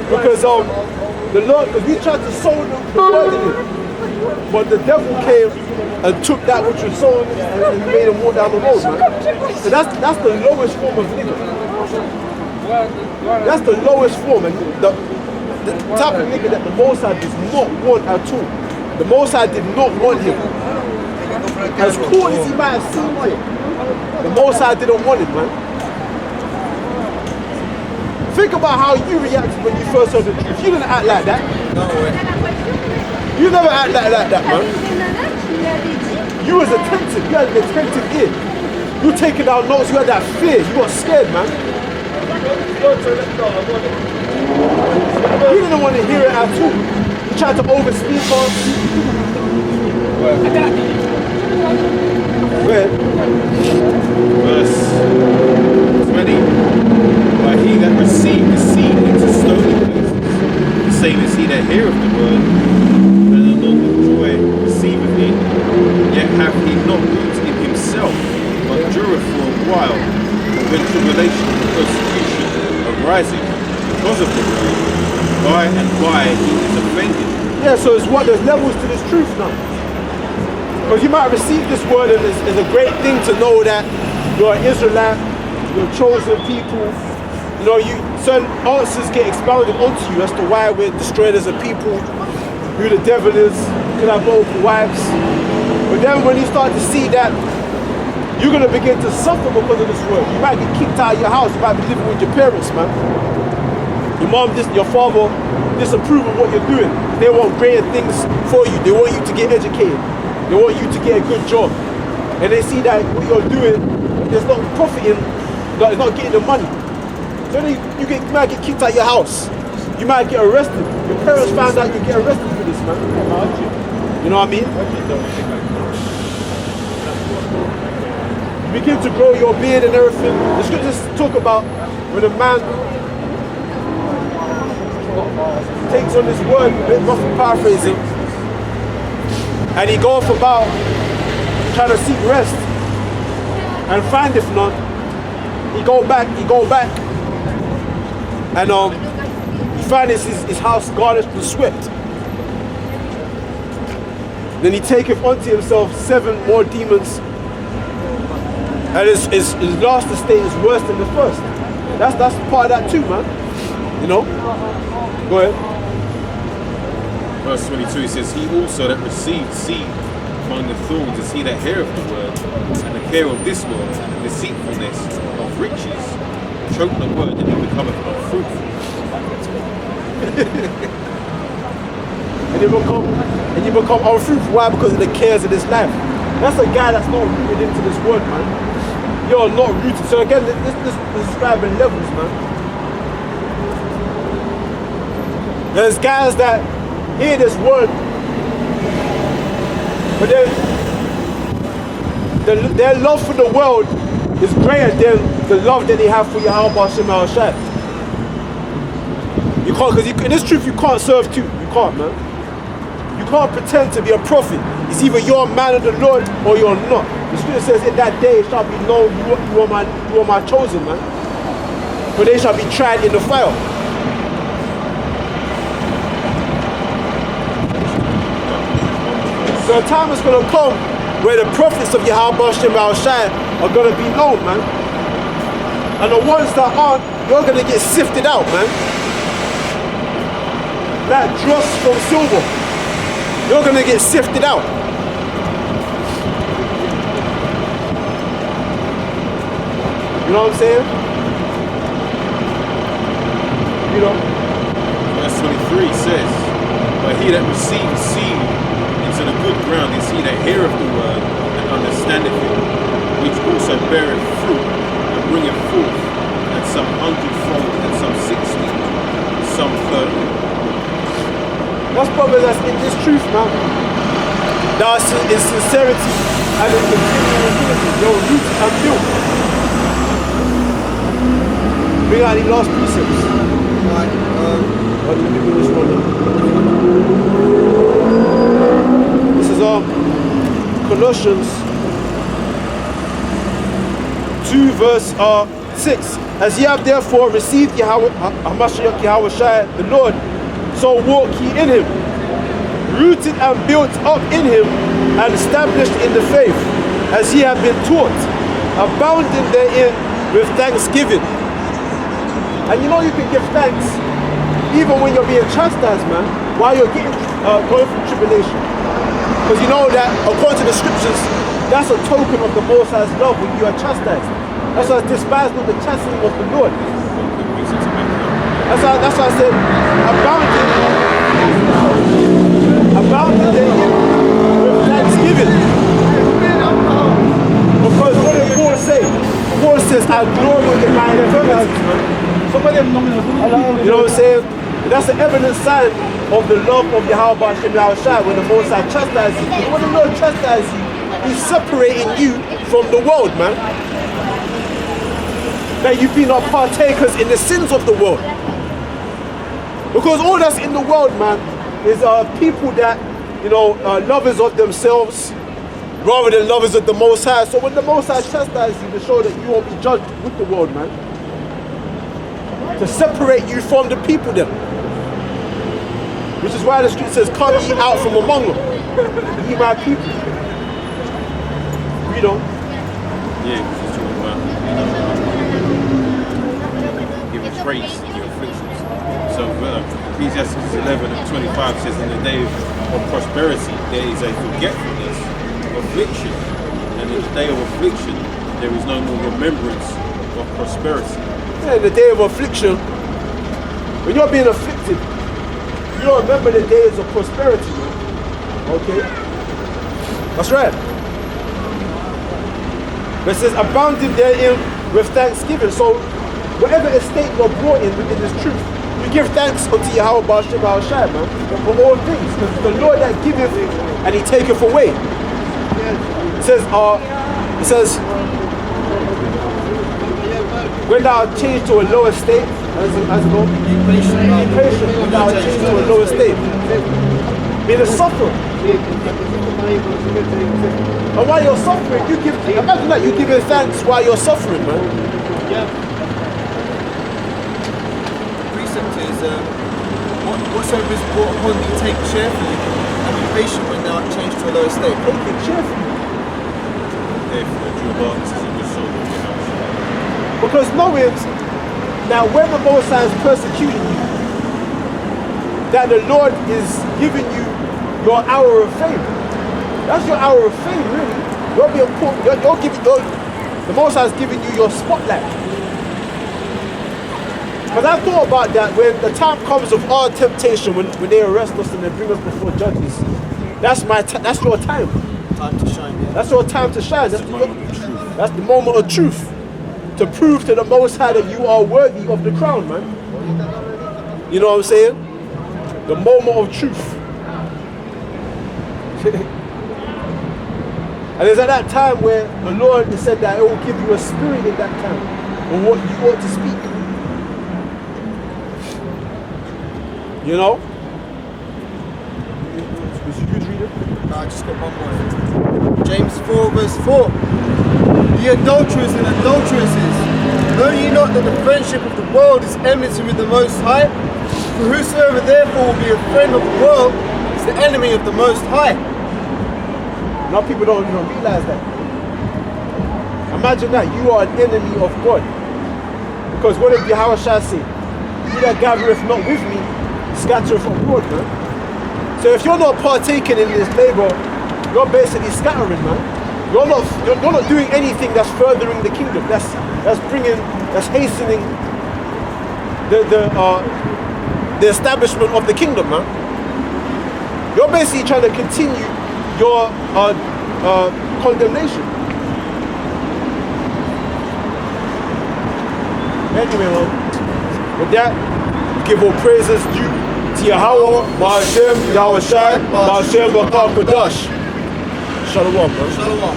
Because the Lord, because we tried to sow the word in him, but the devil came and took that which was sown and made him walk down the road, man. So that's the lowest form of living. That's the lowest form, and the type of nigga that the Most High does not want at all. The Most High did not want him. As cool as he might have seemed it, the Most High didn't want him, man. Think about how you reacted when you first heard the truth. You didn't act like that. No way. You never act like that, man. You was attentive. You had an attentive ear. You were taking down notes. You had that fear. You got scared, man. You didn't want to hear it at all. You tried to overspeak on. Where? Verse 20. But he that received the seed into stony places, the same as he that heareth the word, and along with joy receiveth it, yet hath he not root in himself, but dureth for a while. And when tribulation and persecution arising because of the word, by and by he is offended. Yeah, so it's what? There's levels to this truth now. Because you might receive this word and it's a great thing to know that you're an Israelite, you're a chosen people. You know, certain answers get expounded onto you as to why we're destroyed as a people, who the devil is, you can have multiple wives. But then when you start to see that you're going to begin to suffer because of this word, you might get kicked out of your house, you might be living with your parents, man. Your mom, your father disapprove of what you're doing. They want greater things for you. They want you to get educated. They want you to get a good job. And they see that what you're doing, there's not profiting, it's not getting the money. So then you might get kicked out of your house. You might get arrested. Your parents found out you get arrested for this, man. You know what I mean? You begin to grow your beard and everything. The scriptures talk about when a man takes on this word, a bit rough paraphrasing, and he goes about trying to seek rest and findeth none. He go back, and he finds his house garnished and swept. Then he taketh unto himself 7 more demons, and his last estate is worse than the first. That's part of that too, man. You know? Go ahead. Verse 22, it says, he also that received seed among the thorns is he that heareth the word, and the care of this world, and the deceitfulness of riches, choke the word, and it becometh unfruitful. and you become unfruitful. Why? Because of the cares of this life. That's a guy that's not rooted into this word, man. You're not rooted. So again, this is describing levels, man. There's guys that hear this word, but their love for the world is greater than the love that they have for Yahweh Shem Shai. You can't, because in this truth you can't serve two. You can't, man. You can't pretend to be a prophet. It's either you're a man of the Lord or you're not. The scripture says, in that day it shall be known you are my chosen, man. For they shall be tried in the fire. So a time is going to come where the prophets of Yahweh Shem Shai are going to be known, man. And the ones that aren't, you're going to get sifted out, man. Like dross from silver. You're going to get sifted out. You know what I'm saying? You know? Verse 23 says, but he that receives seed into the good ground is he that heareth the word and understandeth it, which also beareth fruit and bringeth forth, and some 100-fold, and some 60, some 30. That's probably that's in this truth, man. That's in sincerity and in continuing unity. Your roots are built. Bring out any last precepts. Right, Let me bring this one in. This is Colossians 2 verse 6. As ye have therefore received Hamashiach Yahushua the Lord, so walk ye in him, rooted and built up in him, and established in the faith, as ye have been taught, abounding therein with thanksgiving. And you know you can give thanks even when you're being chastised, man, while you're going through tribulation. Because you know that according to the scriptures, that's a token of the Most High's love when you are chastised. That's why I despise not the chastening of the Lord. That's why I said, abounding therein with thanksgiving. Because what did Paul say? Paul says, I glory in my infirmities, man. Some of them, you know what I'm saying? That's an evident sign of the love of Yahweh Hashem Yahushua when the Most High chastises you. Because when the Lord chastises you, He's separating you from the world, man. That you've been partakers in the sins of the world. Because all that's in the world, man, is people that, you know, lovers of themselves rather than lovers of the Most High. So when the Most High chastises you, to show that you won't be judged with the world, man. To separate you from the people then. Which is why the scripture says, come ye out from among them, ye my people. Read on. Yeah, because it's talking about giving grace in your afflictions. So Ecclesiastes 11 and 25 says, in the day of prosperity there is a forgetfulness, affliction, and in the day of affliction there is no more remembrance of prosperity. Yeah, in the day of affliction, when you're being afflicted, you don't remember the days of prosperity, man. Okay? That's right. But it says, abounding therein with thanksgiving. So, whatever estate you're brought in within this truth, you give thanks unto Yahweh Ba'ashem Ba'ashai, man, for all things. Because the Lord that giveth and He taketh away. It says, when thou art changed to a lower state, be patient when thou art changed to a lower state. Be the sufferer. And while you're suffering, imagine that, you giving thanks while you're suffering, man. Yeah. Precept is, whatsoever is brought upon thee, take cheerfully, and be patient when thou art changed to a lower state. Take it cheerfully. Therefore, true hearts is a good soul of your house. Because knowing that when the Most High is persecuting you, that the Lord is giving you your hour of fame. That's your hour of fame, really. You'll be important. The Most High is giving you your spotlight. Because I thought about that when the time comes of our temptation, when they arrest us and they bring us before judges. That's your time. Time to shine, yeah. That's your time to shine. That's the moment of truth. To prove to the Most High that you are worthy of the crown, man. You know what I'm saying? The moment of truth. And it's at that time where the Lord has said that it will give you a spirit in that time on what you ought to speak. You know? Was you good reader? No, I just got one more. James 4 verse 4. Ye adulterers and adulteresses, know ye not that the friendship of the world is enmity with the Most High? For whosoever therefore will be a friend of the world is the enemy of the Most High. Now people don't even realize that. Imagine that you are an enemy of God. Because what did Yahweh say? He that gathereth not with me, scattereth abroad, man. So if you're not partaking in this labor, you're basically scattering, man. You're not doing anything that's furthering the kingdom. That's hastening the establishment of the kingdom, man. You're basically trying to continue your condemnation. Anyway, man, with that, give all praises due to Yahweh, Ba'ashem, Yahushai, Ba'ashem, Ba'akadash. Shalom, man. Shalom.